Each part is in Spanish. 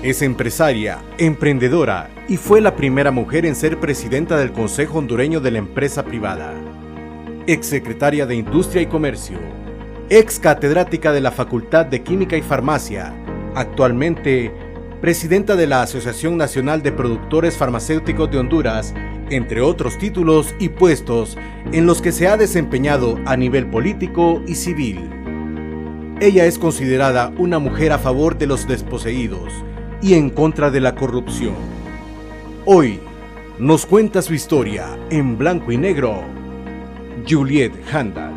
Es empresaria, emprendedora y fue la primera mujer en ser presidenta del Consejo Hondureño de la Empresa Privada. Exsecretaria de Industria y Comercio. Ex catedrática de la Facultad de Química y Farmacia. Actualmente, presidenta de la Asociación Nacional de Productores Farmacéuticos de Honduras, entre otros títulos y puestos en los que se ha desempeñado a nivel político y civil. Ella es considerada una mujer a favor de los desposeídos y en contra de la corrupción. Hoy nos cuenta su historia en blanco y negro, Juliet Handal.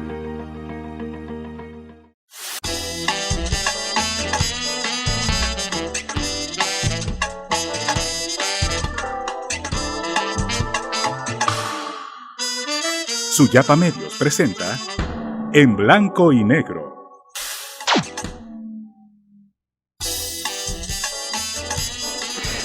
Suyapa Medios presenta En Blanco y Negro.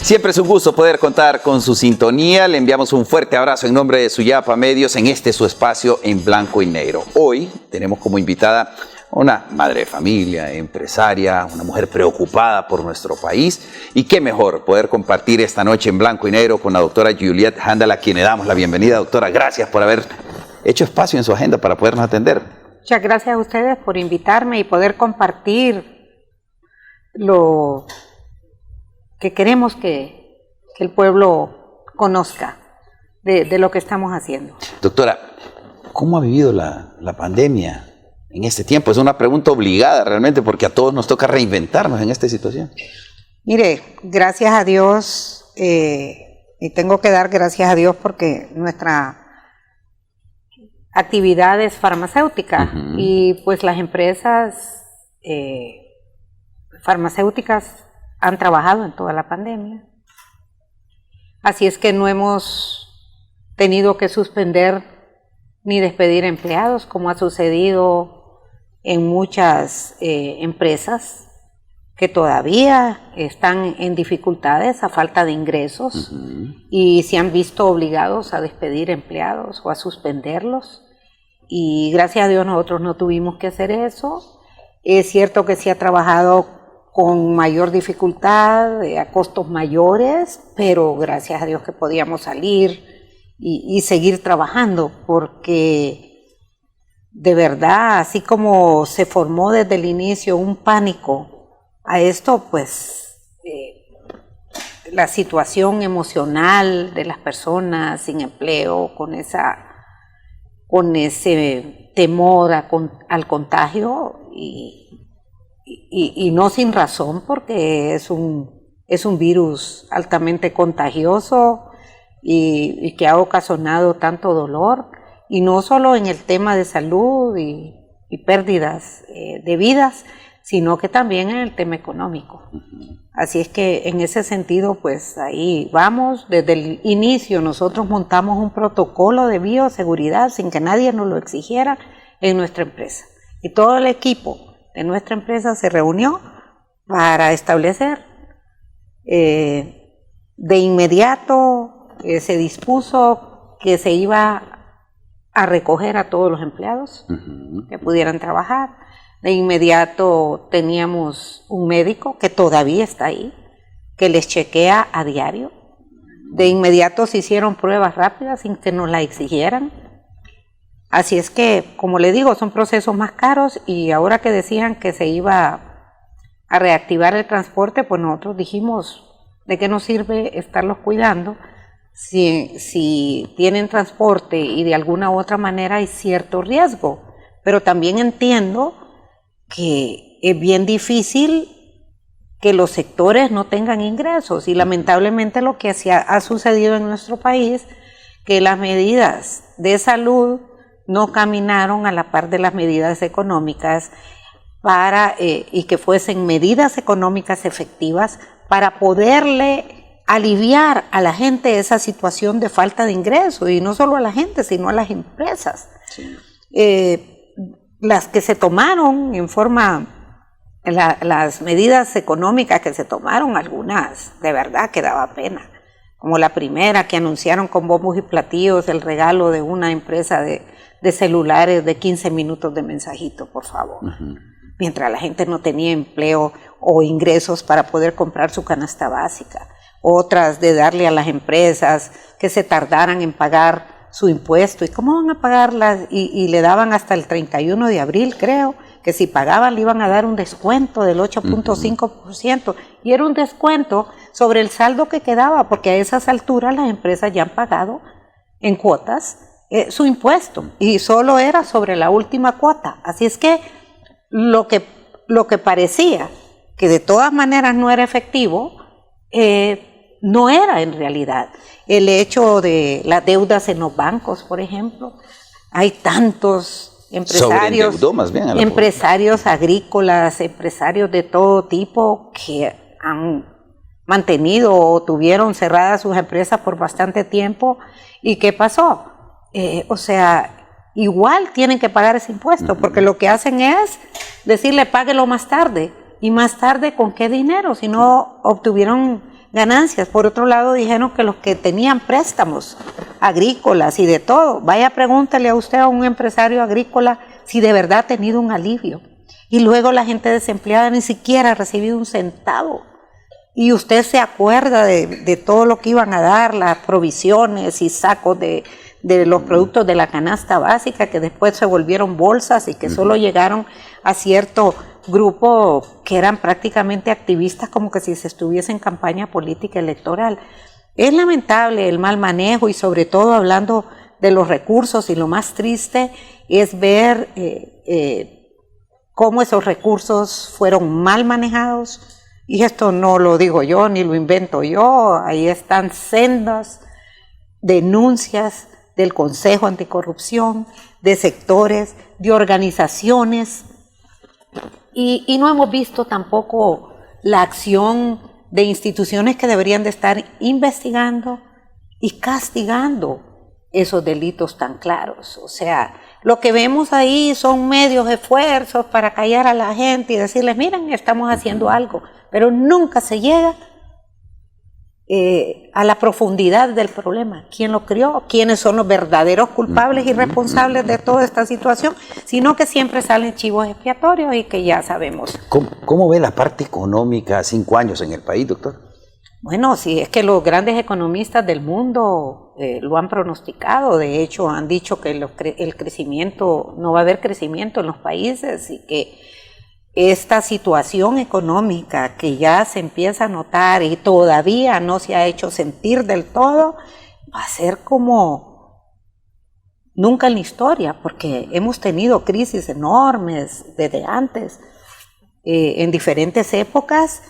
Siempre es un gusto poder contar con su sintonía. Le enviamos un fuerte abrazo en nombre de Suyapa Medios en su espacio En Blanco y Negro. Hoy tenemos como invitada una madre de familia, empresaria, una mujer preocupada por nuestro país. Y qué mejor poder compartir esta noche en Blanco y Negro con la doctora Juliet Handal, a quien le damos la bienvenida. Doctora, gracias por haber hecho espacio en su agenda para podernos atender. Muchas gracias a ustedes por invitarme y poder compartir lo que queremos que el pueblo conozca de lo que estamos haciendo. Doctora, ¿cómo ha vivido la pandemia en este tiempo? Es una pregunta obligada realmente porque a todos nos toca reinventarnos en esta situación. Mire, gracias a Dios, y tengo que dar gracias a Dios porque nuestra actividad es farmacéutica y pues las empresas farmacéuticas han trabajado en toda la pandemia. Así es que no hemos tenido que suspender ni despedir empleados, como ha sucedido en muchas empresas que todavía están en dificultades a falta de ingresos y se han visto obligados a despedir empleados o a suspenderlos. Y gracias a Dios nosotros no tuvimos que hacer eso. Es cierto que se ha trabajado con mayor dificultad, a costos mayores, pero gracias a Dios que podíamos salir y seguir trabajando, porque de verdad, así como se formó desde el inicio un pánico a esto, pues la situación emocional de las personas sin empleo, con ese temor al contagio y no sin razón, porque es un virus altamente contagioso y que ha ocasionado tanto dolor, y no solo en el tema de salud y pérdidas de vidas, sino que también en el tema económico. Así es que en ese sentido, pues ahí vamos. Desde el inicio nosotros montamos un protocolo de bioseguridad sin que nadie nos lo exigiera en nuestra empresa. Y todo el equipo de nuestra empresa se reunió para establecer. De inmediato se dispuso que se iba a recoger a todos los empleados que pudieran trabajar. De inmediato teníamos un médico que todavía está ahí, que les chequea a diario. De inmediato se hicieron pruebas rápidas sin que nos la exigieran. Así es que, como le digo, son procesos más caros, y ahora que decían que se iba a reactivar el transporte, pues nosotros dijimos, ¿de qué nos sirve estarlos cuidando si tienen transporte y de alguna u otra manera hay cierto riesgo? Pero también entiendo que es bien difícil que los sectores no tengan ingresos, y lamentablemente lo que ha sucedido en nuestro país, que las medidas de salud no caminaron a la par de las medidas económicas y que fuesen medidas económicas efectivas para poderle aliviar a la gente esa situación de falta de ingresos, y no solo a la gente, sino a las empresas. Sí. Las que se tomaron en forma, las medidas económicas que se tomaron, algunas de verdad que daba pena, como la primera que anunciaron con bombos y platillos el regalo de una empresa de celulares de 15 minutos de mensajito, por favor. Mientras la gente no tenía empleo, o ingresos para poder comprar su canasta básica. Otras de darle a las empresas que se tardaran en pagar su impuesto. ¿Y cómo van a pagarlas? Y le daban hasta el 31 de abril, creo, que si pagaban le iban a dar un descuento del 8.5%. Y era un descuento sobre el saldo que quedaba, porque a esas alturas las empresas ya han pagado en cuotas su impuesto. Y solo era sobre la última cuota. Así es que lo que parecía que de todas maneras no era efectivo, no era en realidad. El hecho de las deudas en los bancos, por ejemplo, hay tantos empresarios, más bien a la empresarios agrícolas, empresarios de todo tipo que han mantenido o tuvieron cerradas sus empresas por bastante tiempo. ¿Y qué pasó? O sea, igual tienen que pagar ese impuesto, porque lo que hacen es decirle páguelo más tarde. ¿Y más tarde con qué dinero? Si no obtuvieron ganancias. Por otro lado, dijeron que los que tenían préstamos agrícolas y de todo, vaya pregúntale a usted, a un empresario agrícola, si de verdad ha tenido un alivio. Y luego la gente desempleada ni siquiera ha recibido un centavo. Y usted se acuerda de todo lo que iban a dar, las provisiones y sacos de los productos de la canasta básica, que después se volvieron bolsas y que solo llegaron a cierto grupo que eran prácticamente activistas, como que si se estuviese en campaña política electoral. Es lamentable el mal manejo y sobre todo hablando de los recursos, y lo más triste es ver cómo esos recursos fueron mal manejados. Y esto no lo digo yo ni lo invento yo, ahí están sendas denuncias del Consejo Anticorrupción, de sectores, de organizaciones, y no hemos visto tampoco la acción de instituciones que deberían de estar investigando y castigando esos delitos tan claros. O sea, lo que vemos ahí son medios esfuerzos para callar a la gente y decirles, miren, estamos haciendo algo, pero nunca se llega a la profundidad del problema. ¿Quién lo creó? ¿Quiénes son los verdaderos culpables y responsables de toda esta situación? Sino que siempre salen chivos expiatorios y que ya sabemos. ¿Cómo ve la parte económica a 5 años en el país, doctor? Bueno, sí, es que los grandes economistas del mundo lo han pronosticado. De hecho, han dicho que el crecimiento, no va a haber crecimiento en los países, y que esta situación económica que ya se empieza a notar y todavía no se ha hecho sentir del todo, va a ser como nunca en la historia, porque hemos tenido crisis enormes desde antes, en diferentes épocas,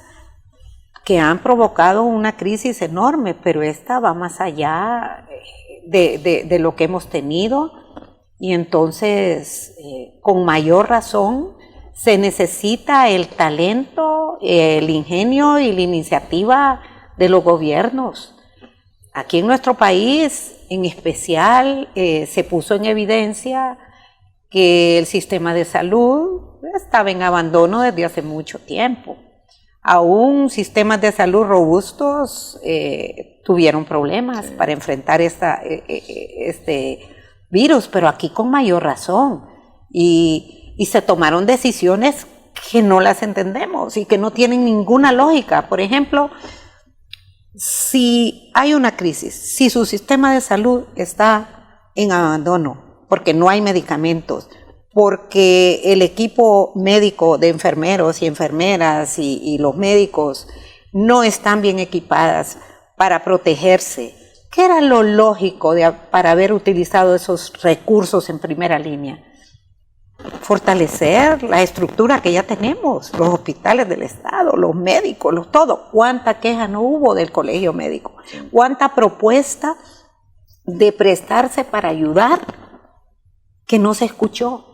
que han provocado una crisis enorme, pero esta va más allá de lo que hemos tenido, y entonces con mayor razón se necesita el talento, el ingenio y la iniciativa de los gobiernos. Aquí en nuestro país, en especial, se puso en evidencia que el sistema de salud estaba en abandono desde hace mucho tiempo. Aún sistemas de salud robustos tuvieron problemas para enfrentar este virus, pero aquí con mayor razón. Y se tomaron decisiones que no las entendemos y que no tienen ninguna lógica. Por ejemplo, si hay una crisis, si su sistema de salud está en abandono, porque no hay medicamentos, porque el equipo médico de enfermeros y enfermeras y los médicos no están bien equipadas para protegerse, ¿qué era lo lógico para haber utilizado esos recursos en primera línea? Fortalecer la estructura que ya tenemos, los hospitales del Estado, los médicos, todo. ¿Cuánta queja no hubo del colegio médico? ¿Cuánta propuesta de prestarse para ayudar que no se escuchó?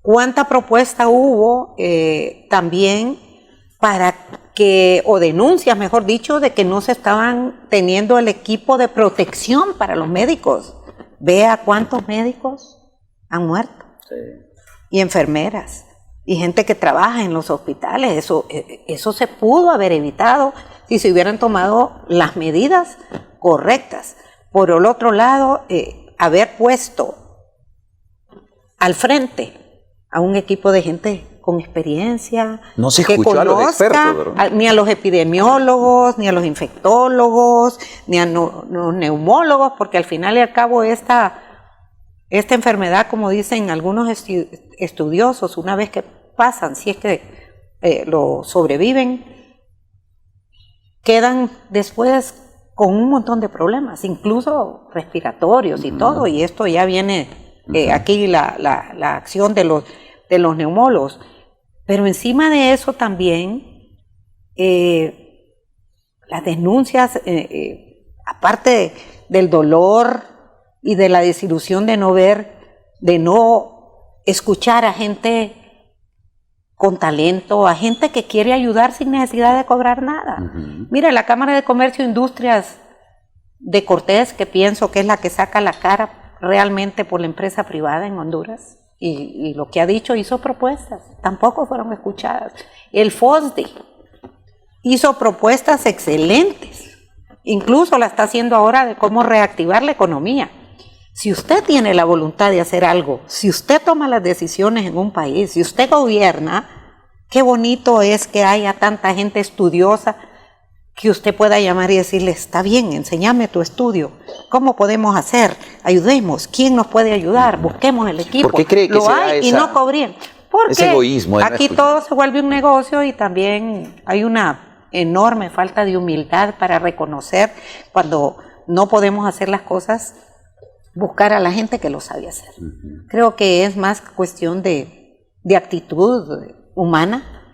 ¿Cuánta propuesta hubo también para que, o denuncias, mejor dicho, de que no se estaban teniendo el equipo de protección para los médicos? Vea cuántos médicos han muerto. Sí. Y enfermeras, y gente que trabaja en los hospitales. Eso se pudo haber evitado si se hubieran tomado las medidas correctas. Por el otro lado, haber puesto al frente a un equipo de gente con experiencia. No se que escuchó a los conozca expertos, ¿verdad? ni a los epidemiólogos, ni a los infectólogos, ni a los neumólogos, porque al final y al cabo esta enfermedad, como dicen algunos estudiosos, una vez que pasan, si es que lo sobreviven, quedan después con un montón de problemas, incluso respiratorios y todo, y esto ya viene aquí la acción de los neumólogos. Pero encima de eso también, las denuncias, aparte del dolor y de la desilusión de no escuchar a gente con talento, a gente que quiere ayudar sin necesidad de cobrar nada. Mira, la Cámara de Comercio e Industrias de Cortés, que pienso que es la que saca la cara realmente por la empresa privada en Honduras, y lo que ha dicho, hizo propuestas, tampoco fueron escuchadas. El FOSDE hizo propuestas excelentes, incluso la está haciendo ahora de cómo reactivar la economía. Si usted tiene la voluntad de hacer algo, si usted toma las decisiones en un país, si usted gobierna, qué bonito es que haya tanta gente estudiosa que usted pueda llamar y decirle, está bien, enséñame tu estudio, ¿cómo podemos hacer? Ayudemos, ¿quién nos puede ayudar? Busquemos el equipo. ¿Por qué cree que lo sea hay y no cobren? Porque ese egoísmo aquí todo se vuelve un negocio y también hay una enorme falta de humildad para reconocer cuando no podemos hacer las cosas, buscar a la gente que lo sabe hacer. Creo que es más cuestión de actitud humana,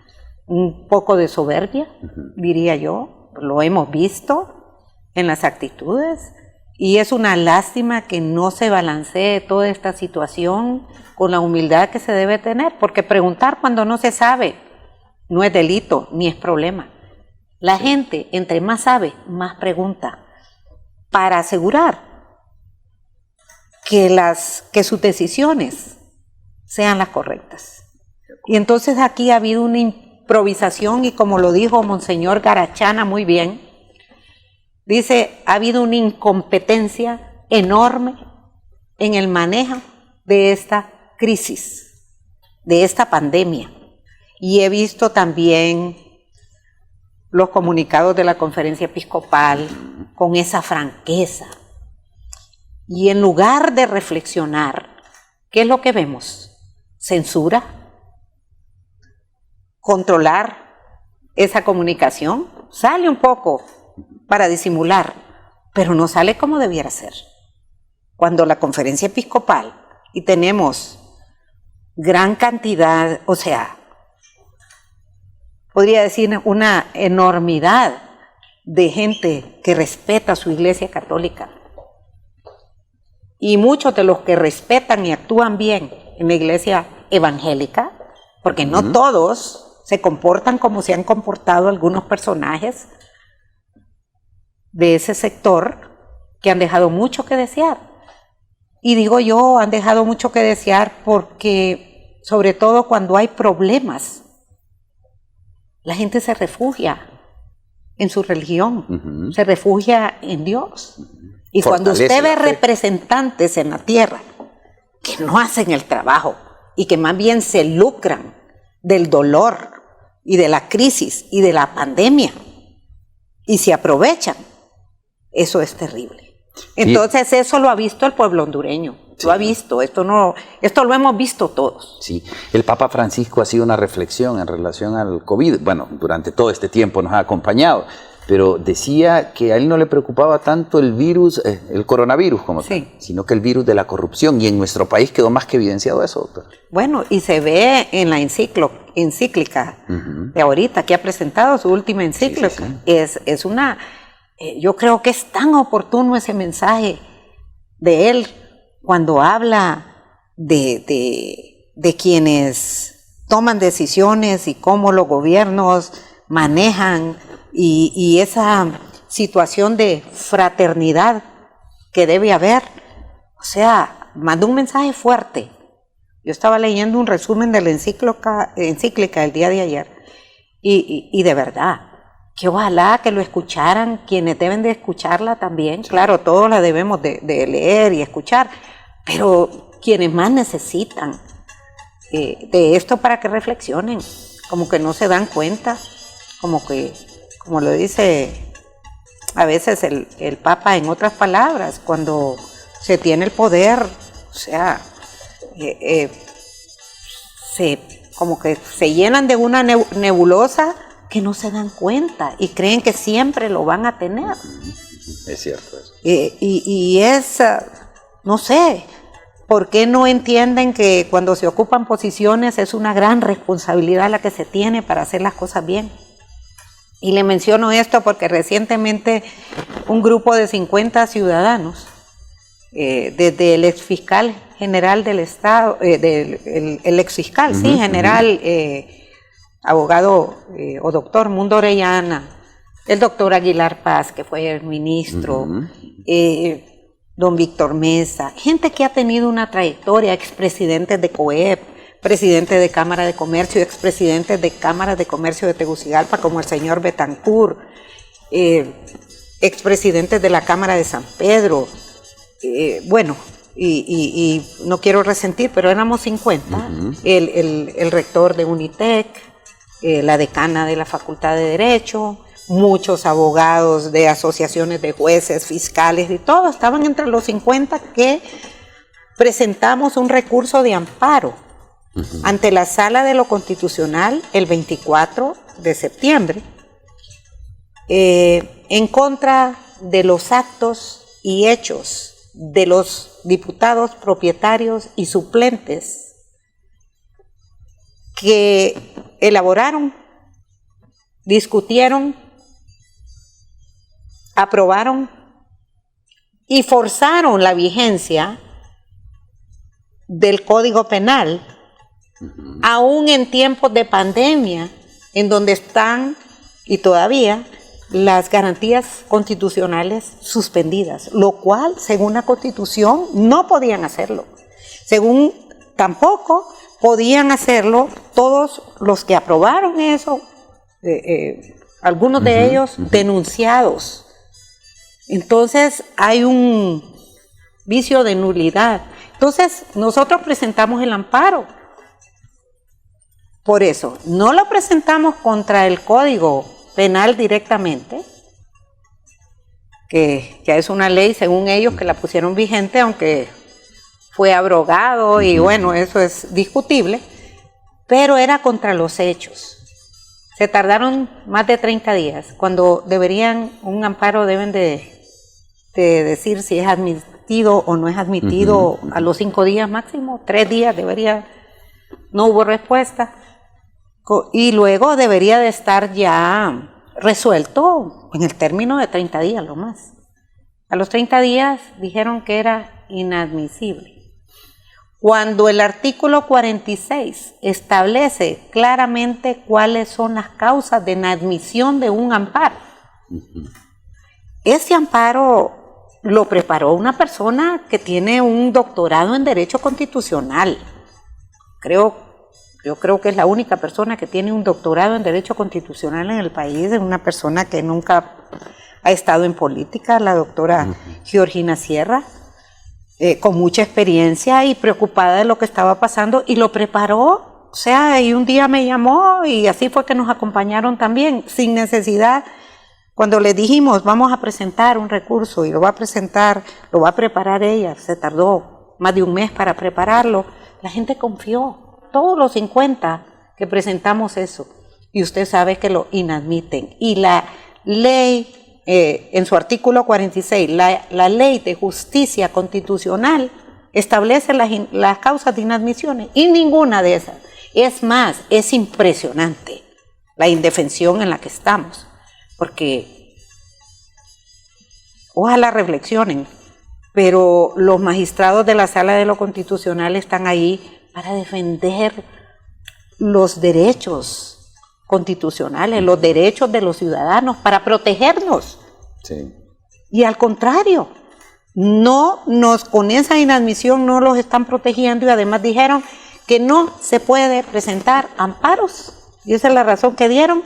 un poco de soberbia, diría yo. Lo hemos visto en las actitudes y es una lástima que no se balancee toda esta situación con la humildad que se debe tener, porque preguntar cuando no se sabe no es delito ni es problema. La gente, entre más sabe, más pregunta, para asegurar que sus decisiones sean las correctas. Y entonces aquí ha habido una improvisación y como lo dijo Monseñor Garachana muy bien, dice, ha habido una incompetencia enorme en el manejo de esta crisis, de esta pandemia. Y he visto también los comunicados de la Conferencia Episcopal con esa franqueza. Y en lugar de reflexionar, ¿qué es lo que vemos? Censura, controlar esa comunicación, sale un poco para disimular, pero no sale como debiera ser. Cuando la Conferencia Episcopal, y tenemos gran cantidad, o sea, podría decir una enormidad de gente que respeta su Iglesia Católica, y muchos de los que respetan y actúan bien en la iglesia evangélica, porque no todos se comportan como se han comportado algunos personajes de ese sector que han dejado mucho que desear. Y digo yo, han dejado mucho que desear porque, sobre todo cuando hay problemas, la gente se refugia en su religión, se refugia en Dios. Y cuando usted ve representantes en la tierra que no hacen el trabajo y que más bien se lucran del dolor y de la crisis y de la pandemia y se aprovechan, eso es terrible. Entonces eso lo ha visto el pueblo hondureño, lo ha visto, esto lo hemos visto todos. Sí, el Papa Francisco ha sido una reflexión en relación al COVID, bueno, durante todo este tiempo nos ha acompañado, pero decía que a él no le preocupaba tanto el virus, el coronavirus como tal, sino que el virus de la corrupción, y en nuestro país quedó más que evidenciado eso, doctor. Bueno, y se ve en la encíclica de ahorita, que ha presentado su última encíclica, es una, yo creo que es tan oportuno ese mensaje de él cuando habla de quienes toman decisiones y cómo los gobiernos manejan y esa situación de fraternidad que debe haber. O sea, mandó un mensaje fuerte. Yo estaba leyendo un resumen de la encíclica el día de ayer y de verdad, que ojalá que lo escucharan quienes deben de escucharla también. Claro, todos la debemos de leer y escuchar, pero quienes más necesitan de esto para que reflexionen, como que no se dan cuenta, como lo dice a veces el Papa en otras palabras, cuando se tiene el poder, o sea, como que se llenan de una nebulosa que no se dan cuenta y creen que siempre lo van a tener. Es cierto eso. Y no sé, ¿por qué no entienden que cuando se ocupan posiciones es una gran responsabilidad la que se tiene para hacer las cosas bien? Y le menciono esto porque recientemente un grupo de 50 ciudadanos, desde el exfiscal general del Estado, el exfiscal, sí, general, abogado o doctor Mundo Orellana, el doctor Aguilar Paz, que fue el ministro, don Víctor Mesa, gente que ha tenido una trayectoria, expresidentes de COEP, presidente de Cámara de Comercio, expresidentes de Cámara de Comercio de Tegucigalpa, como el señor Betancourt, expresidentes de la Cámara de San Pedro, bueno, y no quiero resentir, pero éramos 50, el rector de Unitec, la decana de la Facultad de Derecho, muchos abogados de asociaciones de jueces, fiscales y todo, estaban entre los 50 que presentamos un recurso de amparo ante la Sala de lo Constitucional el 24 de septiembre en contra de los actos y hechos de los diputados propietarios y suplentes que elaboraron, discutieron, aprobaron y forzaron la vigencia del Código Penal, aún en tiempos de pandemia, en donde están y todavía las garantías constitucionales suspendidas, lo cual, según la Constitución, no podían hacerlo. Según tampoco podían hacerlo todos los que aprobaron eso, algunos de ellos denunciados. Entonces hay un vicio de nulidad. Entonces nosotros presentamos el amparo. Por eso, no lo presentamos contra el Código Penal directamente, que ya es una ley, según ellos, que la pusieron vigente, aunque fue abrogado y bueno, eso es discutible, pero era contra los hechos. Se tardaron más de 30 días, cuando un amparo deben de decir si es admitido o no es admitido a los 5 días máximo, 3 días no hubo respuesta. Y luego debería de estar ya resuelto en el término de 30 días, lo más. A los 30 días dijeron que era inadmisible. Cuando el artículo 46 establece claramente cuáles son las causas de inadmisión de un amparo, ese amparo lo preparó una persona que tiene un doctorado en Derecho Constitucional. Yo creo que es la única persona que tiene un doctorado en Derecho Constitucional en el país, es una persona que nunca ha estado en política, la doctora Georgina Sierra, con mucha experiencia y preocupada de lo que estaba pasando, y lo preparó, o sea, y un día me llamó y así fue que nos acompañaron también, sin necesidad. Cuando le dijimos, vamos a presentar un recurso y lo va a preparar ella, se tardó más de un mes para prepararlo, la gente confió. Todos los 50 que presentamos eso, y usted sabe que lo inadmiten. Y la ley, en su artículo 46, la ley de justicia constitucional establece las causas de inadmisiones, y ninguna de esas. Es más, es impresionante la indefensión en la que estamos, porque ojalá reflexionen, pero los magistrados de la Sala de lo Constitucional están ahí para defender los derechos constitucionales, los derechos de los ciudadanos, para protegernos. Sí. Y al contrario, con esa inadmisión no los están protegiendo, y además dijeron que no se puede presentar amparos, y esa es la razón que dieron,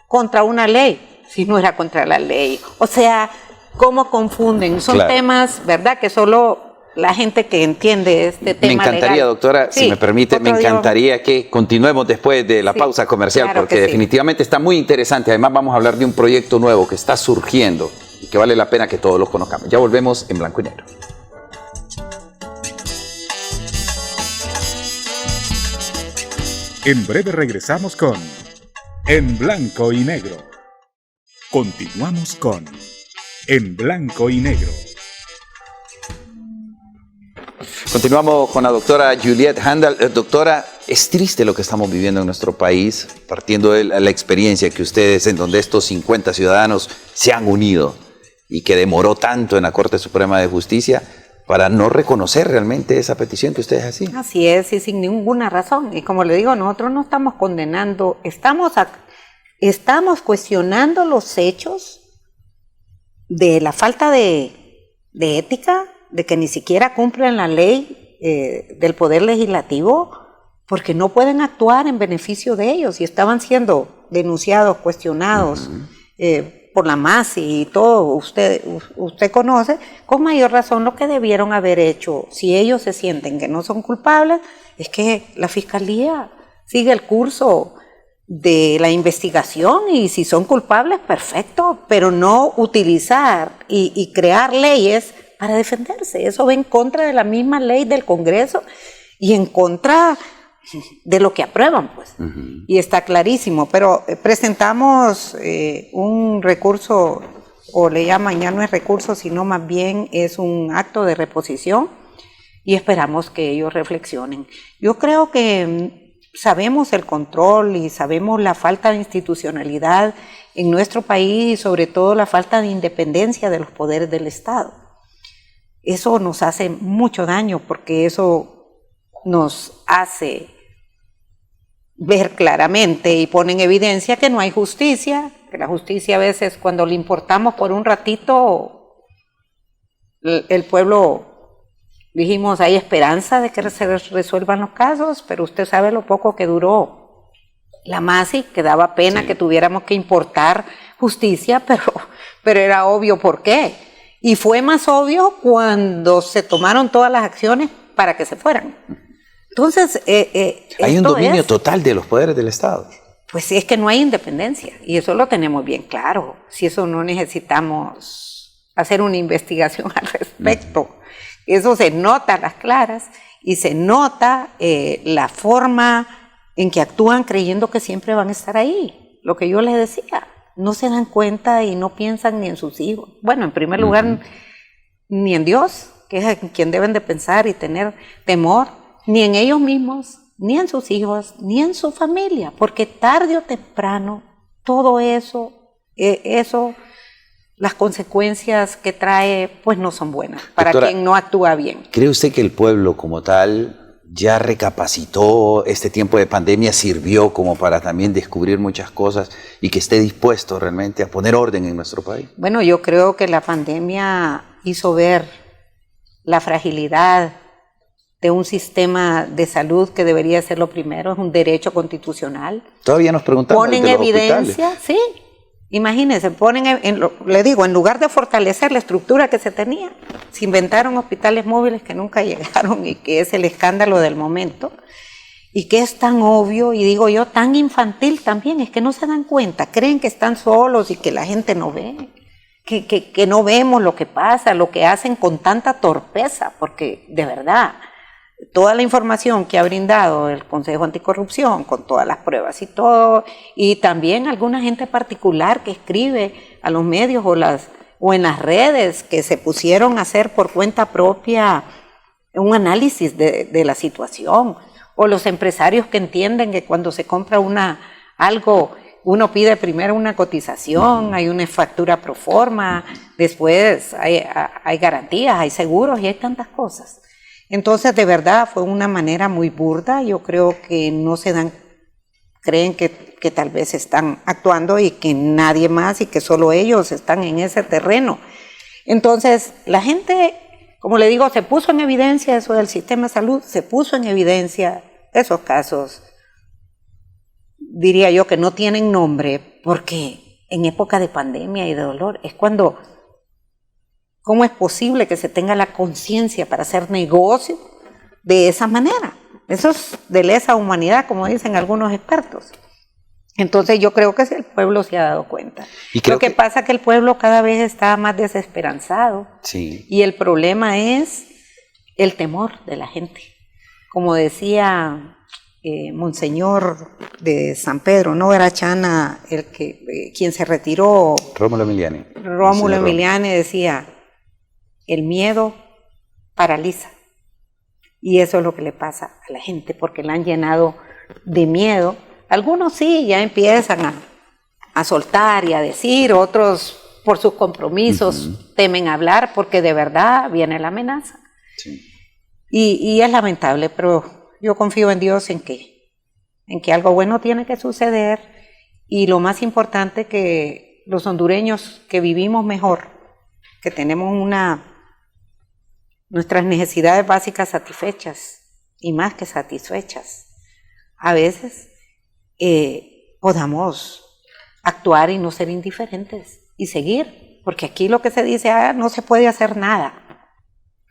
contra una ley, si no era contra la ley. O sea, ¿cómo confunden? Son temas, ¿verdad?, que solo la gente que entiende este tema. Me encantaría, legal. doctora, Sí, si me permite, me otro día encantaría que continuemos después de la Sí, pausa comercial, claro porque que sí. definitivamente está muy interesante. Además, vamos a hablar de un proyecto nuevo que está surgiendo y que vale la pena que todos los conozcamos. Ya volvemos en blanco y negro. En breve regresamos con En Blanco y Negro. Continuamos con En Blanco y Negro. Continuamos con la doctora Juliette Handel. Doctora, es triste lo que estamos viviendo en nuestro país, partiendo de la experiencia que ustedes, en donde estos 50 ciudadanos se han unido y que demoró tanto en la Corte Suprema de Justicia para no reconocer realmente esa petición que ustedes hacían. Así es, y sin ninguna razón. Y como le digo, nosotros no estamos condenando, estamos cuestionando los hechos de la falta de ética, de que ni siquiera cumplen la ley del Poder Legislativo, porque no pueden actuar en beneficio de ellos y estaban siendo denunciados, cuestionados por la MASI y todo, usted conoce, con mayor razón lo que debieron haber hecho. Si ellos se sienten que no son culpables, es que la Fiscalía sigue el curso de la investigación y si son culpables, perfecto, pero no utilizar y crear leyes para defenderse. Eso va en contra de la misma ley del Congreso y en contra de lo que aprueban, pues. Y está clarísimo, pero presentamos un recurso, o le llaman, ya no es recurso, sino más bien es un acto de reposición y esperamos que ellos reflexionen. Yo creo que sabemos el control y sabemos la falta de institucionalidad en nuestro país y sobre todo la falta de independencia de los poderes del Estado. Eso nos hace mucho daño porque eso nos hace ver claramente y pone en evidencia que no hay justicia, que la justicia a veces cuando le importamos por un ratito, el pueblo, dijimos, hay esperanza de que se resuelvan los casos, pero usted sabe lo poco que duró la MASI, que daba pena que tuviéramos que importar justicia, pero era obvio por qué. Y fue más obvio cuando se tomaron todas las acciones para que se fueran. Entonces, hay un dominio total de los poderes del Estado. Pues es que no hay independencia y eso lo tenemos bien claro. Si eso no necesitamos hacer una investigación al respecto. Eso se nota a las claras y se nota la forma en que actúan creyendo que siempre van a estar ahí. Lo que yo les decía, no se dan cuenta y no piensan ni en sus hijos. Bueno, en primer lugar, ni en Dios, que es en quien deben de pensar y tener temor, ni en ellos mismos, ni en sus hijos, ni en su familia, porque tarde o temprano todo eso, las consecuencias que trae, pues no son buenas para Doctora, quien no actúa bien. ¿Cree usted que el pueblo como tal ya recapacitó, este tiempo de pandemia sirvió como para también descubrir muchas cosas y que esté dispuesto realmente a poner orden en nuestro país? Bueno, yo creo que la pandemia hizo ver la fragilidad de un sistema de salud que debería ser lo primero, es un derecho constitucional. Todavía nos preguntamos Ponen de los evidencia, hospitales. sí, imagínense, le digo, en lugar de fortalecer la estructura que se tenía, se inventaron hospitales móviles que nunca llegaron y que es el escándalo del momento, y que es tan obvio, y digo yo, tan infantil también, es que no se dan cuenta, creen que están solos y que la gente no ve, que no vemos lo que pasa, lo que hacen con tanta torpeza, porque de verdad, toda la información que ha brindado el Consejo Anticorrupción, con todas las pruebas y todo, y también alguna gente particular que escribe a los medios o en las redes que se pusieron a hacer por cuenta propia un análisis de la situación, o los empresarios que entienden que cuando se compra algo, uno pide primero una cotización, hay una factura pro forma, después hay garantías, hay seguros y hay tantas cosas. Entonces, de verdad, fue una manera muy burda. Yo creo que no se dan, creen que tal vez están actuando y que nadie más y que solo ellos están en ese terreno. Entonces, la gente, como le digo, se puso en evidencia eso del sistema de salud, se puso en evidencia esos casos, diría yo, que no tienen nombre, porque en época de pandemia y de dolor es cuando ¿Cómo es posible que se tenga la conciencia para hacer negocio de esa manera? Eso es de lesa humanidad, como dicen algunos expertos. Entonces yo creo que el pueblo se ha dado cuenta. Lo que pasa es que el pueblo cada vez está más desesperanzado. Sí. Y el problema es el temor de la gente. Como decía Monseñor de San Pedro, no era Chana quien se retiró. Rómulo Emiliani. Rómulo Emiliani decía, el miedo paraliza. Y eso es lo que le pasa a la gente, porque la han llenado de miedo. Algunos sí, ya empiezan a soltar y a decir, otros por sus compromisos temen hablar porque de verdad viene la amenaza. Sí. Y es lamentable, pero yo confío en Dios en que algo bueno tiene que suceder, y lo más importante, que los hondureños que vivimos mejor, que tenemos nuestras necesidades básicas satisfechas y más que satisfechas, a veces podamos actuar y no ser indiferentes y seguir, porque aquí lo que se dice, no se puede hacer nada.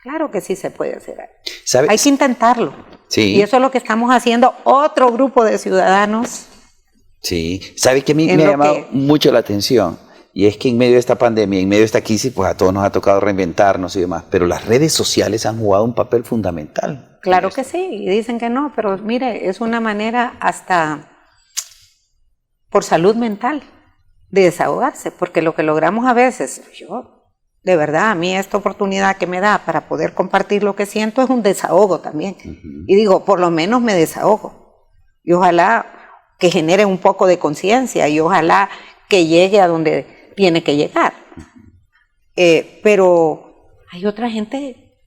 Claro que sí se puede hacer algo. ¿Sabe? Hay que intentarlo. Sí. Y eso es lo que estamos haciendo otro grupo de ciudadanos. Sí. ¿Sabe que a mí me ha llamado mucho la atención? Y es que en medio de esta pandemia, en medio de esta crisis, pues a todos nos ha tocado reinventarnos y demás, pero las redes sociales han jugado un papel fundamental. Claro que sí, y dicen que no, pero mire, es una manera hasta por salud mental de desahogarse, porque lo que logramos a veces, de verdad, a mí esta oportunidad que me da para poder compartir lo que siento es un desahogo también. Y digo, por lo menos me desahogo. Y ojalá que genere un poco de conciencia y ojalá que llegue a donde tiene que llegar. Pero hay otra gente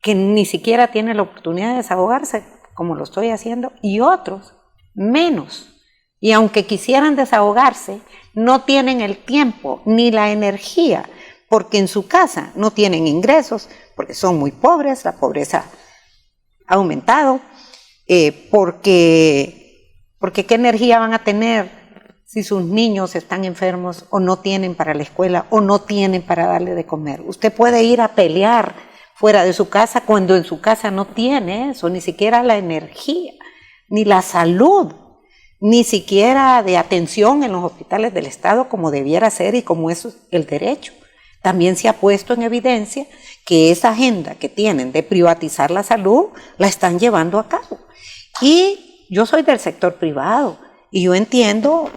que ni siquiera tiene la oportunidad de desahogarse, como lo estoy haciendo, y otros menos. Y aunque quisieran desahogarse, no tienen el tiempo ni la energía, porque en su casa no tienen ingresos, porque son muy pobres, la pobreza ha aumentado, porque ¿qué energía van a tener si sus niños están enfermos o no tienen para la escuela o no tienen para darle de comer? Usted puede ir a pelear fuera de su casa cuando en su casa no tiene eso, ni siquiera la energía, ni la salud, ni siquiera de atención en los hospitales del Estado como debiera ser y como es el derecho. También se ha puesto en evidencia que esa agenda que tienen de privatizar la salud la están llevando a cabo. Y yo soy del sector privado y yo entiendo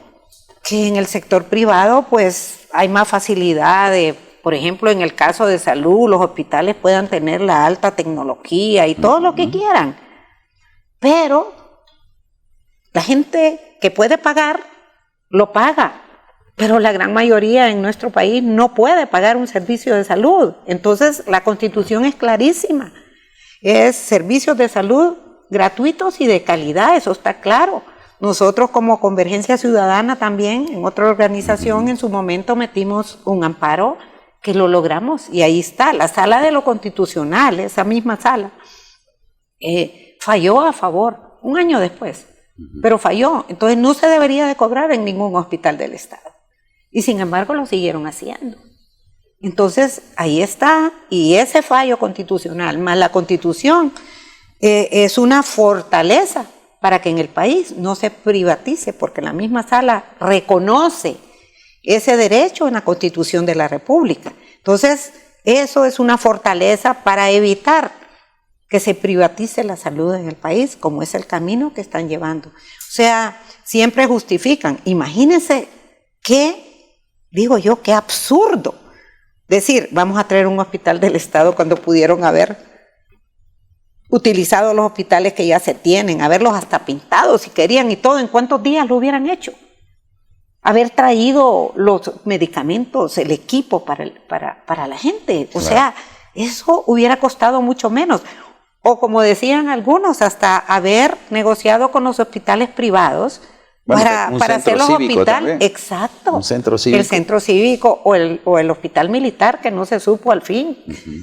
que en el sector privado pues hay más facilidad de, por ejemplo, en el caso de salud, los hospitales puedan tener la alta tecnología y todo lo que quieran. Pero la gente que puede pagar, lo paga. Pero la gran mayoría en nuestro país no puede pagar un servicio de salud. Entonces, la Constitución es clarísima. Es servicios de salud gratuitos y de calidad, eso está claro. Nosotros como Convergencia Ciudadana también, en otra organización, en su momento metimos un amparo que lo logramos. Y ahí está, la Sala de lo Constitucional, esa misma sala, falló a favor, un año después, pero falló. Entonces, no se debería de cobrar en ningún hospital del Estado. Y sin embargo lo siguieron haciendo. Entonces ahí está, y ese fallo constitucional más la Constitución es una fortaleza para que en el país no se privatice, porque la misma sala reconoce ese derecho en la Constitución de la República. Entonces eso es una fortaleza para evitar que se privatice la salud en el país, como es el camino que están llevando. O sea, siempre justifican. Imagínense qué absurdo decir, vamos a traer un hospital del Estado cuando pudieron haber utilizado los hospitales que ya se tienen, haberlos hasta pintados si querían y todo. ¿En cuántos días lo hubieran hecho? Haber traído los medicamentos, el equipo para la gente. O sea, eso hubiera costado mucho menos. O como decían algunos, hasta haber negociado con los hospitales privados para hacer los hospitales. Exacto. Un centro cívico. El centro cívico o el hospital militar, que no se supo al fin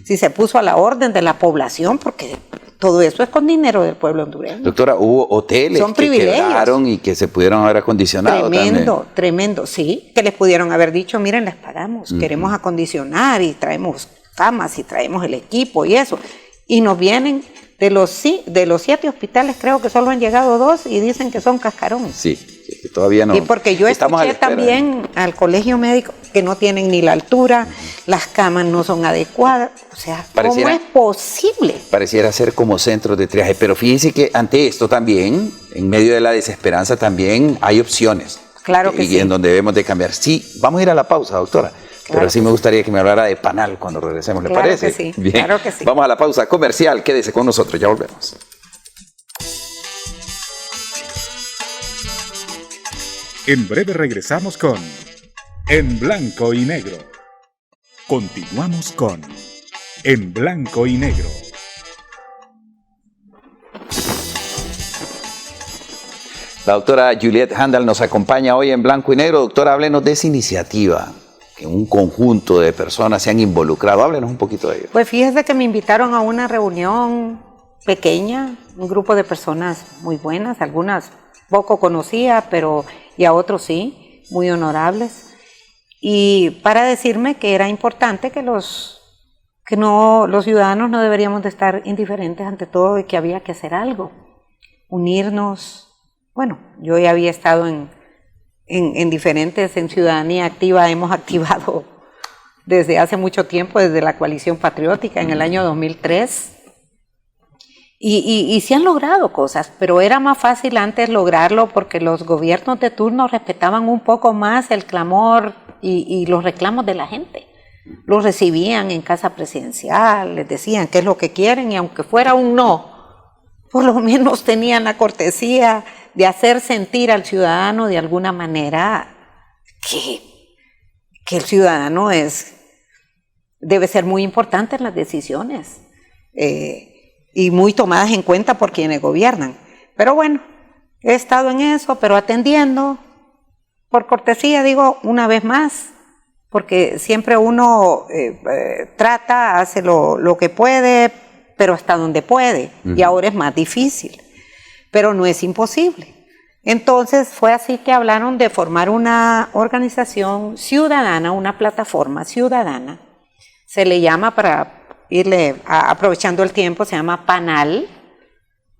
si se puso a la orden de la población, porque todo eso es con dinero del pueblo hondureño. Doctora, hubo hoteles que quebraron y que se pudieron haber acondicionado Tremendo, sí, que les pudieron haber dicho, miren, les pagamos, queremos acondicionar y traemos camas y traemos el equipo y eso. Y nos vienen de los 7 hospitales, creo que solo han llegado 2 y dicen que son cascarones. Sí, que todavía no. Y porque yo escuché también al colegio médico que no tienen ni la altura, las camas no son adecuadas. O sea, ¿cómo es posible? Pareciera ser como centros de triaje, pero fíjese que ante esto también, en medio de la desesperanza también hay opciones. Claro que sí. Y en donde debemos de cambiar. Sí, vamos a ir a la pausa, doctora. Claro, pero sí me gustaría que me hablara de Panal cuando regresemos, ¿le parece? Que sí, bien. Claro que sí. Vamos a la pausa comercial, quédese con nosotros, ya volvemos. En breve regresamos con En Blanco y Negro. Continuamos con En Blanco y Negro. La doctora Juliette Handal nos acompaña hoy en Blanco y Negro. Doctora, háblenos de esa iniciativa. Que un conjunto de personas se han involucrado. Háblenos un poquito de ello. Pues fíjese que me invitaron a una reunión pequeña, un grupo de personas muy buenas, algunas poco conocía, pero y a otros sí, muy honorables. Y para decirme que era importante que los ciudadanos no deberíamos de estar indiferentes ante todo y que había que hacer algo, unirnos. Bueno, yo ya había estado en Ciudadanía Activa, hemos activado desde hace mucho tiempo, desde la Coalición Patriótica en el año 2003, y se han logrado cosas, pero era más fácil antes lograrlo porque los gobiernos de turno respetaban un poco más el clamor y los reclamos de la gente. Los recibían en casa presidencial, les decían qué es lo que quieren y aunque fuera un no, por lo menos tenían la cortesía de hacer sentir al ciudadano de alguna manera que el ciudadano debe ser muy importante en las decisiones y muy tomadas en cuenta por quienes gobiernan. Pero bueno, he estado en eso, pero atendiendo, por cortesía digo una vez más, porque siempre uno trata, hace lo que puede, pero hasta donde puede, y ahora es más difícil. Pero no es imposible. Entonces fue así que hablaron de formar una organización ciudadana, una plataforma ciudadana. Se le llama, para irle aprovechando el tiempo, se llama Panal,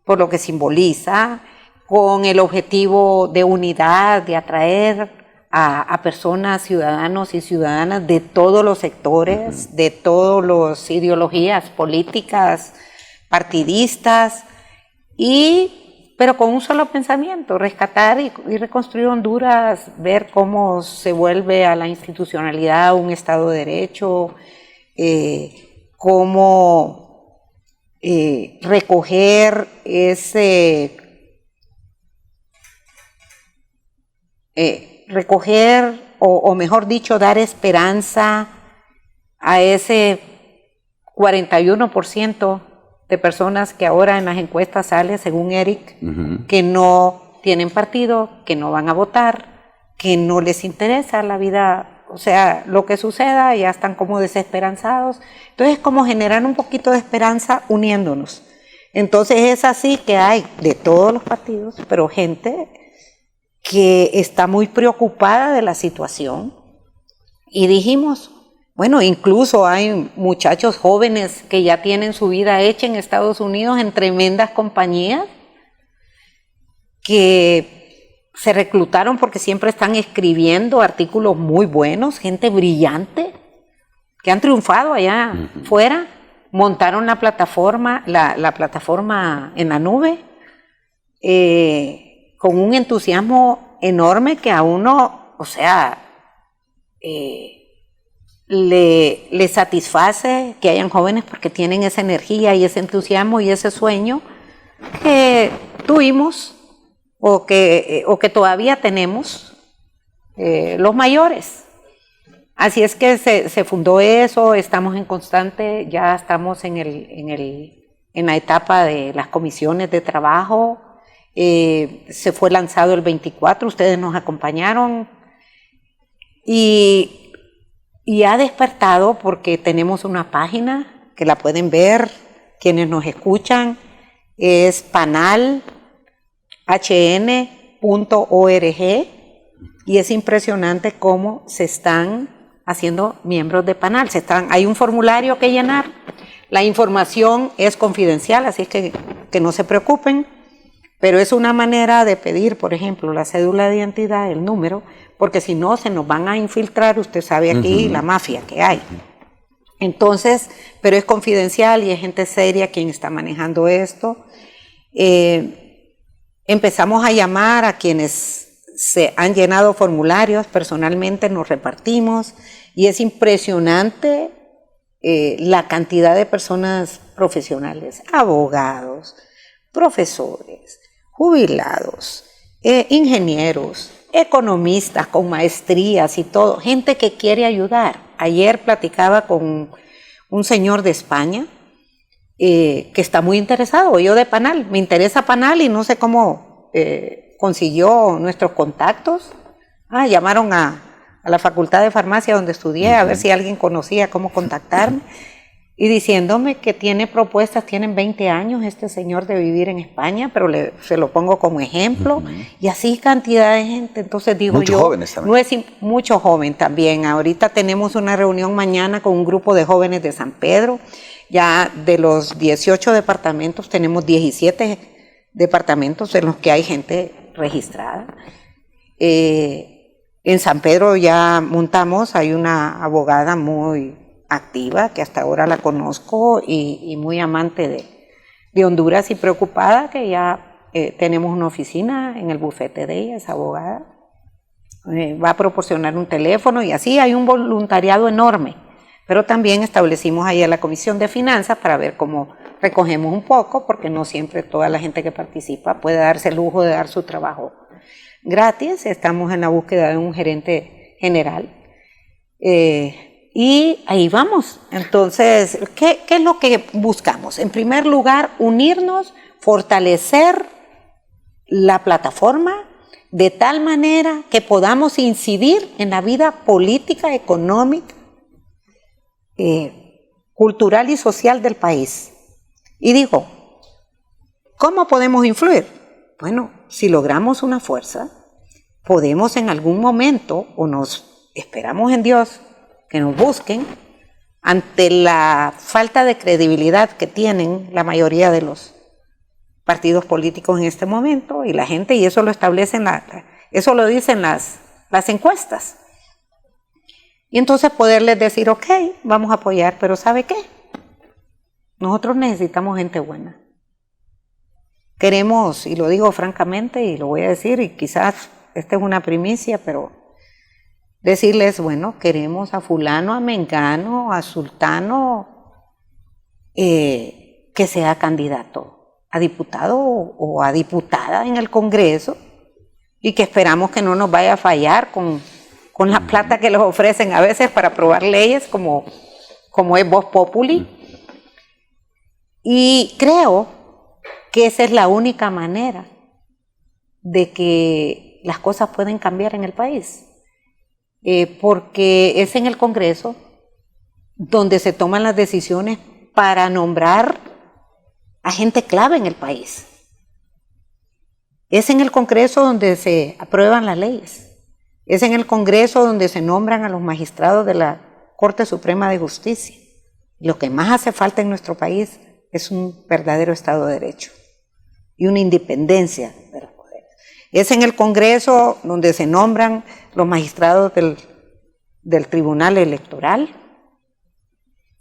por lo que simboliza, con el objetivo de unidad, de atraer a personas, ciudadanos y ciudadanas de todos los sectores, de todas las ideologías políticas, partidistas, pero con un solo pensamiento, rescatar y reconstruir Honduras, ver cómo se vuelve a la institucionalidad un Estado de Derecho, cómo recoger o mejor dicho, dar esperanza a ese 41% de personas que ahora en las encuestas sale, según Eric, que no tienen partido, que no van a votar, que no les interesa la vida, o sea, lo que suceda, ya están como desesperanzados. Entonces, como generar un poquito de esperanza uniéndonos. Entonces, es así que hay de todos los partidos, pero gente que está muy preocupada de la situación. Y dijimos, bueno, incluso hay muchachos jóvenes que ya tienen su vida hecha en Estados Unidos en tremendas compañías que se reclutaron porque siempre están escribiendo artículos muy buenos, gente brillante que han triunfado allá fuera, montaron la plataforma en la nube con un entusiasmo enorme que a uno, o sea, le satisface que hayan jóvenes porque tienen esa energía y ese entusiasmo y ese sueño que tuvimos o que todavía tenemos los mayores. Así es que se fundó eso, estamos en constante, ya estamos en la etapa de las comisiones de trabajo, se fue lanzado el 24, ustedes nos acompañaron y ha despertado porque tenemos una página que la pueden ver quienes nos escuchan, es panalhn.org y es impresionante cómo se están haciendo miembros de PANAL. Hay un formulario que llenar, la información es confidencial, así es que no se preocupen, pero es una manera de pedir, por ejemplo, la cédula de identidad, el número, porque si no se nos van a infiltrar, usted sabe aquí la mafia que hay. Entonces, pero es confidencial y es gente seria quien está manejando esto. Empezamos a llamar a quienes se han llenado formularios, personalmente nos repartimos y es impresionante la cantidad de personas profesionales, abogados, profesores, jubilados, ingenieros, economistas con maestrías y todo, gente que quiere ayudar. Ayer platicaba con un señor de España que está muy interesado, yo de PANAL, me interesa PANAL y no sé cómo consiguió nuestros contactos. Llamaron a la Facultad de Farmacia donde estudié a ver si alguien conocía cómo contactarme y diciéndome que tiene propuestas, tienen 20 años este señor de vivir en España, pero se lo pongo como ejemplo, y así cantidad de gente. Entonces digo muchos jóvenes también. No es mucho joven también. Ahorita tenemos una reunión mañana con un grupo de jóvenes de San Pedro. Ya de los 18 departamentos tenemos 17 departamentos en los que hay gente registrada. En San Pedro ya montamos, hay una abogada muy activa, que hasta ahora la conozco y muy amante de Honduras y preocupada, que ya tenemos una oficina en el bufete de ella, esa abogada. Va a proporcionar un teléfono y así hay un voluntariado enorme, pero también establecimos ahí a la Comisión de Finanzas para ver cómo recogemos un poco, porque no siempre toda la gente que participa puede darse el lujo de dar su trabajo gratis. Estamos en la búsqueda de un gerente general. Y ahí vamos. Entonces, ¿qué es lo que buscamos? En primer lugar, unirnos, fortalecer la plataforma de tal manera que podamos incidir en la vida política, económica, cultural y social del país. Y digo, ¿cómo podemos influir? Bueno, si logramos una fuerza, podemos en algún momento, o nos esperamos en Dios, que nos busquen, ante la falta de credibilidad que tienen la mayoría de los partidos políticos en este momento, y la gente, y eso lo establecen, eso lo dicen las encuestas. Y entonces poderles decir, ok, vamos a apoyar, pero ¿sabe qué? Nosotros necesitamos gente buena. Queremos, y lo digo francamente, y lo voy a decir, y quizás esta es una primicia, pero decirles, bueno, queremos a fulano, a mengano, a sultano, que sea candidato a diputado o a diputada en el Congreso, y que esperamos que no nos vaya a fallar con la plata que les ofrecen a veces para aprobar leyes como es Vox Populi. Y creo que esa es la única manera de que las cosas pueden cambiar en el país. Porque es en el Congreso donde se toman las decisiones para nombrar a gente clave en el país. Es en el Congreso donde se aprueban las leyes. Es en el Congreso donde se nombran a los magistrados de la Corte Suprema de Justicia. Lo que más hace falta en nuestro país es un verdadero Estado de Derecho y una independencia de los poderes. Es en el Congreso donde se nombran los magistrados del Tribunal Electoral.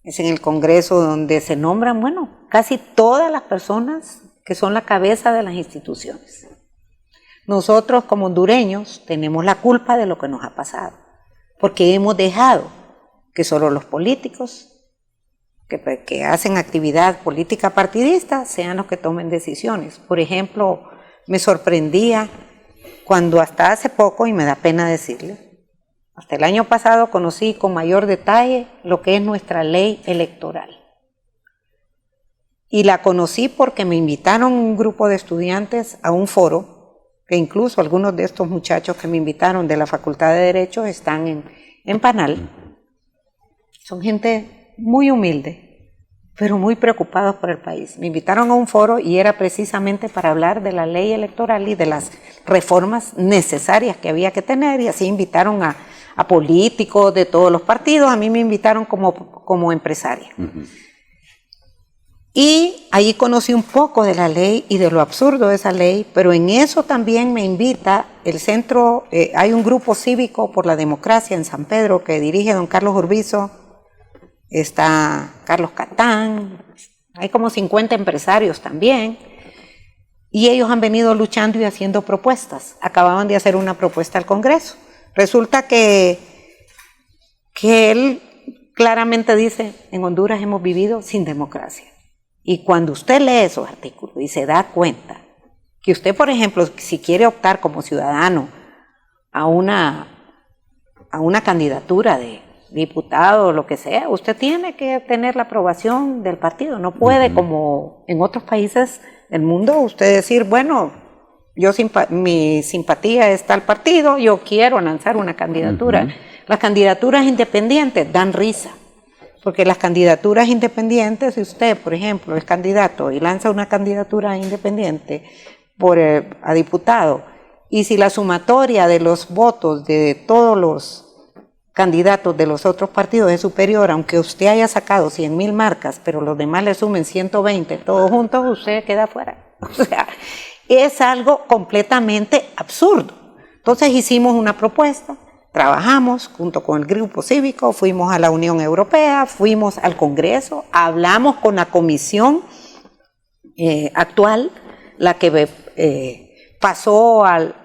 Es en el Congreso donde se nombran, bueno, casi todas las personas que son la cabeza de las instituciones. Nosotros como hondureños tenemos la culpa de lo que nos ha pasado, porque hemos dejado que solo los políticos que hacen actividad política partidista sean los que tomen decisiones. Por ejemplo, me sorprendía cuando hasta hace poco, y me da pena decirle, hasta el año pasado conocí con mayor detalle lo que es nuestra ley electoral. Y la conocí porque me invitaron un grupo de estudiantes a un foro, que incluso algunos de estos muchachos que me invitaron de la Facultad de Derecho están en PANAL. Son gente muy humilde, pero muy preocupados por el país. Me invitaron a un foro y era precisamente para hablar de la ley electoral y de las reformas necesarias que había que tener, y así invitaron a a políticos de todos los partidos. A mí me invitaron como empresaria. Y ahí conocí un poco de la ley y de lo absurdo de esa ley, pero en eso también me invita el centro, hay un grupo cívico por la democracia en San Pedro que dirige don Carlos Urbizo, está Carlos Catán, hay como 50 empresarios también, y ellos han venido luchando y haciendo propuestas. Acababan de hacer una propuesta al Congreso. Resulta que él claramente dice, en Honduras hemos vivido sin democracia. Y cuando usted lee esos artículos y se da cuenta que usted, por ejemplo, si quiere optar como ciudadano a una candidatura de diputado o lo que sea, usted tiene que tener la aprobación del partido. No puede, como en otros países del mundo, usted decir, bueno, mi simpatía está al partido, yo quiero lanzar una candidatura. Las candidaturas independientes dan risa. Porque las candidaturas independientes, si usted, por ejemplo, es candidato y lanza una candidatura independiente a diputado, y si la sumatoria de los votos de todos los candidatos de los otros partidos es superior, aunque usted haya sacado 100,000 marcas, pero los demás le sumen 120, todos juntos, usted queda fuera. O sea, es algo completamente absurdo. Entonces hicimos una propuesta. Trabajamos junto con el grupo cívico, fuimos a la Unión Europea, fuimos al Congreso, hablamos con la comisión actual, la que pasó al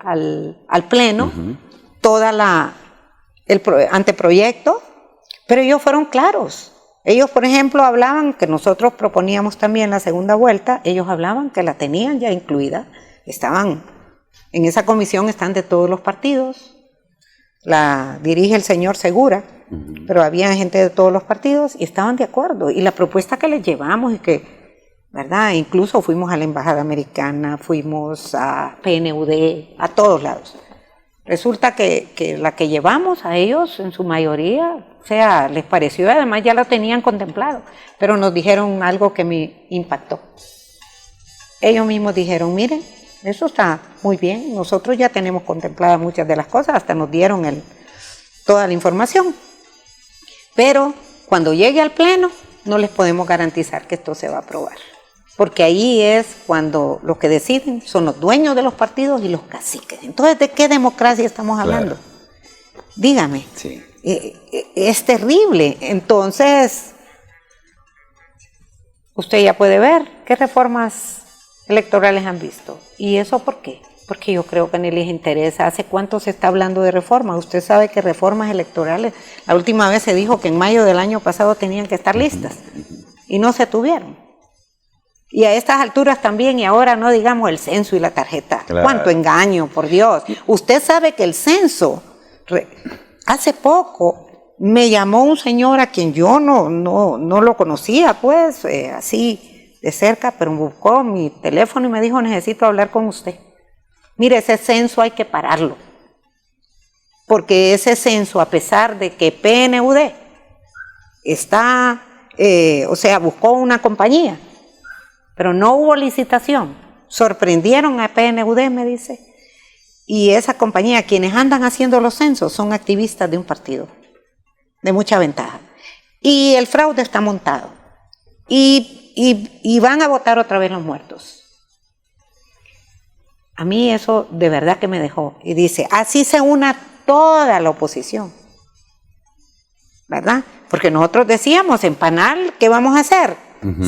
Pleno, toda el anteproyecto, pero ellos fueron claros. Ellos, por ejemplo, hablaban, que nosotros proponíamos también la segunda vuelta, ellos hablaban que la tenían ya incluida, en esa comisión están de todos los partidos, la dirige el señor Segura, pero había gente de todos los partidos y estaban de acuerdo. Y la propuesta que les llevamos, ¿verdad? Incluso fuimos a la Embajada Americana, fuimos a PNUD, a todos lados. Resulta que la que llevamos a ellos, en su mayoría, o sea, les pareció, además ya lo tenían contemplado, pero nos dijeron algo que me impactó. Ellos mismos dijeron, miren, eso está muy bien, nosotros ya tenemos contempladas muchas de las cosas, hasta nos dieron toda la información. Pero cuando llegue al Pleno, no les podemos garantizar que esto se va a aprobar. Porque ahí es cuando los que deciden son los dueños de los partidos y los caciques. Entonces, ¿de qué democracia estamos hablando? Claro. Dígame. Sí. Es terrible. Entonces, usted ya puede ver qué reformas electorales han visto. ¿Y eso por qué? Porque yo creo que ni les interesa. ¿Hace cuánto se está hablando de reformas? Usted sabe que reformas electorales, la última vez se dijo que en mayo del año pasado tenían que estar listas y no se tuvieron. Y a estas alturas también, y ahora no digamos el censo y la tarjeta. Claro. ¡Cuánto engaño, por Dios! Usted sabe que el censo, hace poco me llamó un señor a quien yo no lo conocía, pues, así de cerca, pero buscó mi teléfono y me dijo, necesito hablar con usted. Mire, ese censo hay que pararlo. Porque ese censo, a pesar de que PNUD buscó una compañía, pero no hubo licitación. Sorprendieron a PNUD, me dice. Y esa compañía, quienes andan haciendo los censos, son activistas de un partido, de mucha ventaja. Y el fraude está montado. Y van a votar otra vez los muertos. A mí eso de verdad que me dejó. Y dice, así se una toda la oposición. ¿Verdad? Porque nosotros decíamos, en Panal, ¿qué vamos a hacer?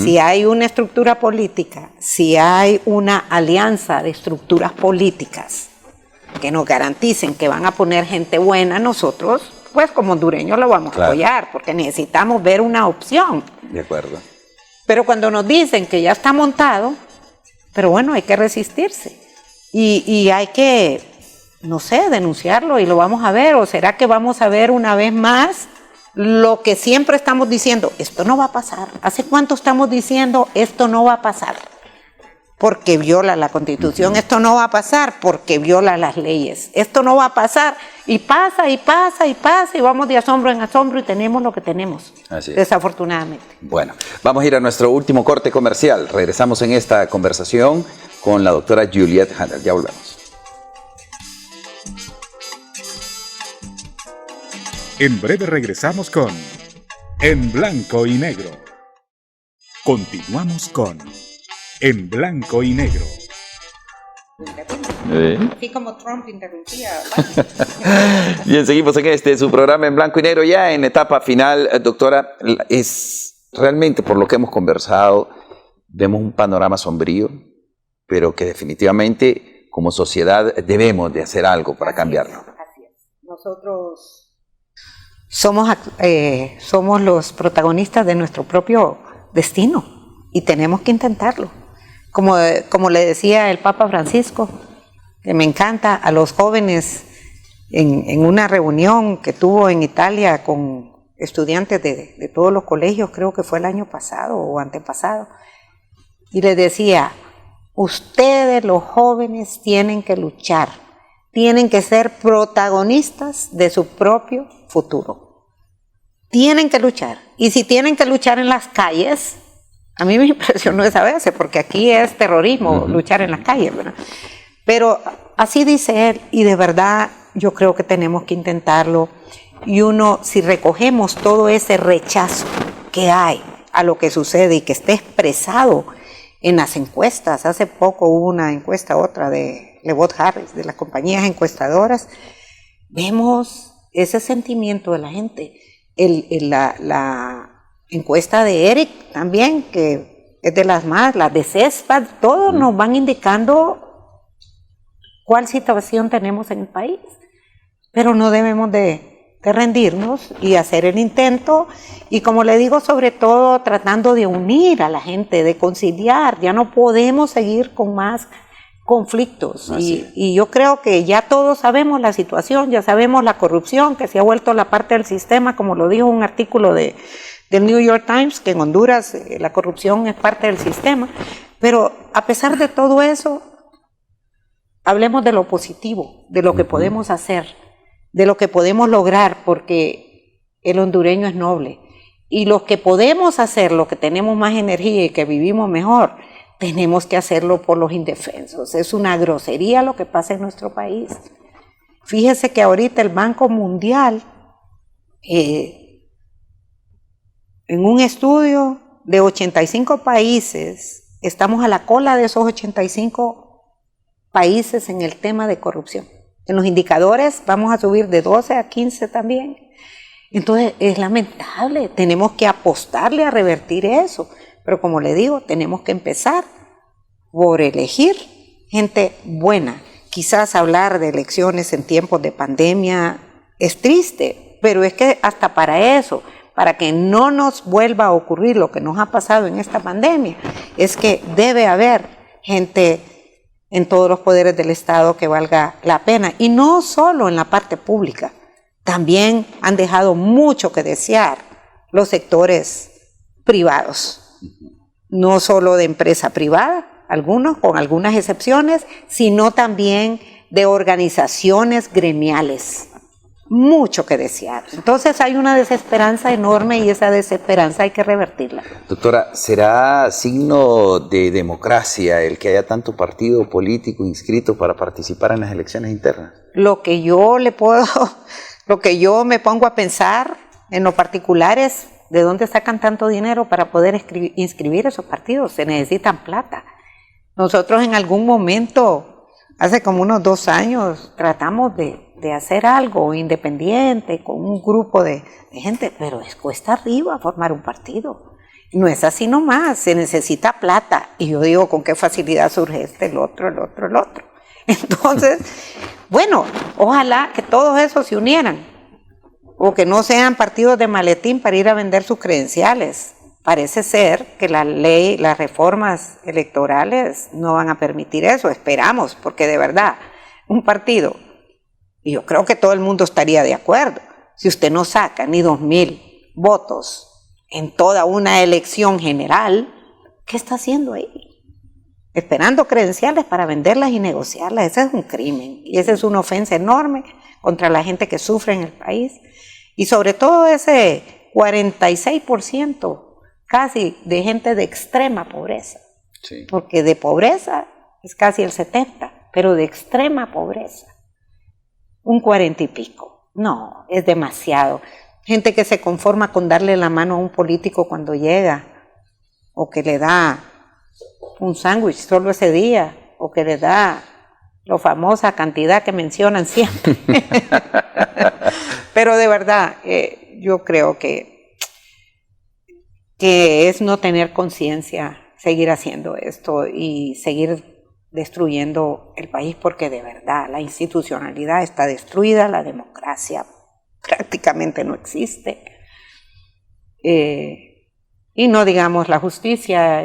Si hay una estructura política, si hay una alianza de estructuras políticas que nos garanticen que van a poner gente buena, nosotros, pues como hondureños lo vamos a apoyar, porque necesitamos ver una opción. De acuerdo. Pero cuando nos dicen que ya está montado, pero bueno, hay que resistirse. Y hay que, no sé, denunciarlo y lo vamos a ver. ¿O será que vamos a ver una vez más lo que siempre estamos diciendo? Esto no va a pasar. ¿Hace cuánto estamos diciendo esto no va a pasar? Porque viola la Constitución. Esto no va a pasar porque viola las leyes. Esto no va a pasar. Y pasa, y pasa, y pasa, y vamos de asombro en asombro y tenemos lo que tenemos. Así es. Desafortunadamente. Bueno, vamos a ir a nuestro último corte comercial. Regresamos en esta conversación con la doctora Juliette Handel. Ya volvemos. En breve regresamos con En Blanco y Negro. Continuamos con En Blanco y Negro. Así como Trump interrumpía. Bien, seguimos en su programa En Blanco y Negro, ya en etapa final. Doctora, es realmente por lo que hemos conversado, vemos un panorama sombrío, pero que definitivamente como sociedad debemos de hacer algo para cambiarlo. Así es. Nosotros somos los protagonistas de nuestro propio destino y tenemos que intentarlo. Como le decía el Papa Francisco, que me encanta, a los jóvenes en una reunión que tuvo en Italia con estudiantes de todos los colegios, creo que fue el año pasado o antepasado, y les decía, ustedes los jóvenes tienen que luchar, tienen que ser protagonistas de su propio futuro. Tienen que luchar, y si tienen que luchar en las calles, a mí me impresionó esa vez, porque aquí es terrorismo luchar en las calles, ¿verdad? Pero así dice él, y de verdad yo creo que tenemos que intentarlo. Y si recogemos todo ese rechazo que hay a lo que sucede y que esté expresado en las encuestas, hace poco hubo una encuesta, otra de Lebot Harris, de las compañías encuestadoras, vemos ese sentimiento de la gente. La encuesta de Eric también, que es de las de CESPAD, todos nos van indicando cuál situación tenemos en el país, pero no debemos de rendirnos y hacer el intento, y como le digo, sobre todo tratando de unir a la gente, de conciliar. Ya no podemos seguir con más conflictos, y yo creo que ya todos sabemos la situación, ya sabemos la corrupción que se ha vuelto la parte del sistema, como lo dijo un artículo del New York Times, que en Honduras la corrupción es parte del sistema. Pero a pesar de todo eso, hablemos de lo positivo, de lo que podemos hacer, de lo que podemos lograr, porque el hondureño es noble. Y los que podemos hacer, los que tenemos más energía y que vivimos mejor, tenemos que hacerlo por los indefensos. Es una grosería lo que pasa en nuestro país. Fíjese que ahorita el Banco Mundial, en un estudio de 85 países, estamos a la cola de esos 85 países en el tema de corrupción. En los indicadores vamos a subir de 12 a 15 también. Entonces es lamentable, tenemos que apostarle a revertir eso. Pero como le digo, tenemos que empezar por elegir gente buena. Quizás hablar de elecciones en tiempos de pandemia es triste, pero es que hasta para eso, para que no nos vuelva a ocurrir lo que nos ha pasado en esta pandemia, es que debe haber gente en todos los poderes del Estado que valga la pena. Y no solo en la parte pública, también han dejado mucho que desear los sectores privados. No solo de empresa privada, algunos con algunas excepciones, sino también de organizaciones gremiales. Mucho que desear. Entonces hay una desesperanza enorme y esa desesperanza hay que revertirla. Doctora, ¿será signo de democracia el que haya tanto partido político inscrito para participar en las elecciones internas? Lo que yo me pongo a pensar en lo particular es de dónde sacan tanto dinero para poder inscribir esos partidos. Se necesitan plata. Nosotros en algún momento, hace como unos 2 años, tratamos de hacer algo independiente con un grupo de gente, pero es cuesta arriba formar un partido. No es así nomás, se necesita plata. Y yo digo, ¿con qué facilidad surge el otro? Entonces, bueno, ojalá que todos esos se unieran, o que no sean partidos de maletín para ir a vender sus credenciales. Parece ser que las reformas electorales no van a permitir eso, esperamos, porque de verdad, un partido, y yo creo que todo el mundo estaría de acuerdo, si usted no saca ni 2,000 votos en toda una elección general, ¿qué está haciendo ahí? Esperando credenciales para venderlas y negociarlas. Ese es un crimen y esa es una ofensa enorme contra la gente que sufre en el país, y sobre todo ese 46% casi de gente de extrema pobreza, sí. Porque de pobreza es casi el 70%, pero de extrema pobreza un 40 y pico. No, es demasiado. Gente que se conforma con darle la mano a un político cuando llega, o que le da un sándwich solo ese día, o que le da la famosa cantidad que mencionan siempre. Pero de verdad, yo creo que es no tener conciencia seguir haciendo esto y seguir destruyendo el país, porque de verdad la institucionalidad está destruida, la democracia prácticamente no existe. Y no digamos la justicia,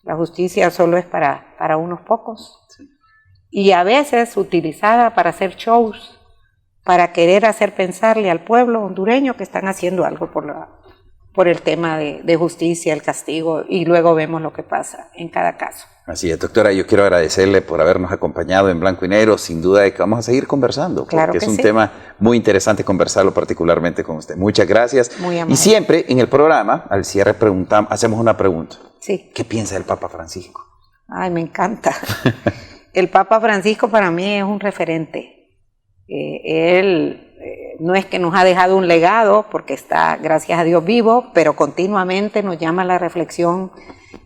la justicia solo es para unos pocos. Y a veces utilizada para hacer shows, para querer hacer pensarle al pueblo hondureño que están haciendo algo por el tema de justicia, el castigo, y luego vemos lo que pasa en cada caso. Así es, doctora, yo quiero agradecerle por habernos acompañado en Blanco y Negro. Sin duda de que vamos a seguir conversando, porque claro que es un sí. tema muy interesante conversarlo particularmente con usted. Muchas gracias. Muy amable. Y siempre en el programa, al cierre, hacemos una pregunta. Sí. ¿Qué piensa del Papa Francisco? Ay, me encanta. El Papa Francisco para mí es un referente. Él no es que nos ha dejado un legado, porque está, gracias a Dios, vivo, pero continuamente nos llama a la reflexión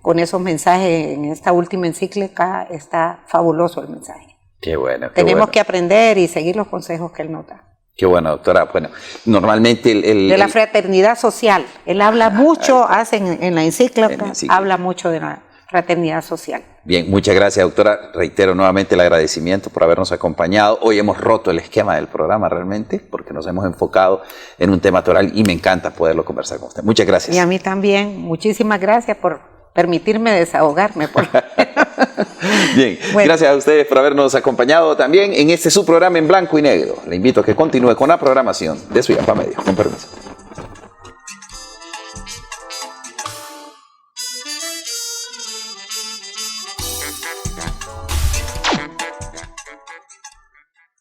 con esos mensajes. En esta última encíclica está fabuloso el mensaje. Qué bueno. Tenemos que aprender y seguir los consejos que él nos da. Qué bueno, doctora. Bueno, normalmente de la fraternidad social. Él habla mucho, en la encíclica, habla mucho de la fraternidad social. Bien, muchas gracias, doctora. Reitero nuevamente el agradecimiento por habernos acompañado. Hoy hemos roto el esquema del programa realmente, porque nos hemos enfocado en un tema toral y me encanta poderlo conversar con usted. Muchas gracias. Y a mí también. Muchísimas gracias por permitirme desahogarme. Bien, bueno. Gracias a ustedes por habernos acompañado también en este su programa en Blanco y Negro. Le invito a que continúe con la programación de Suyapa Medios. Con permiso.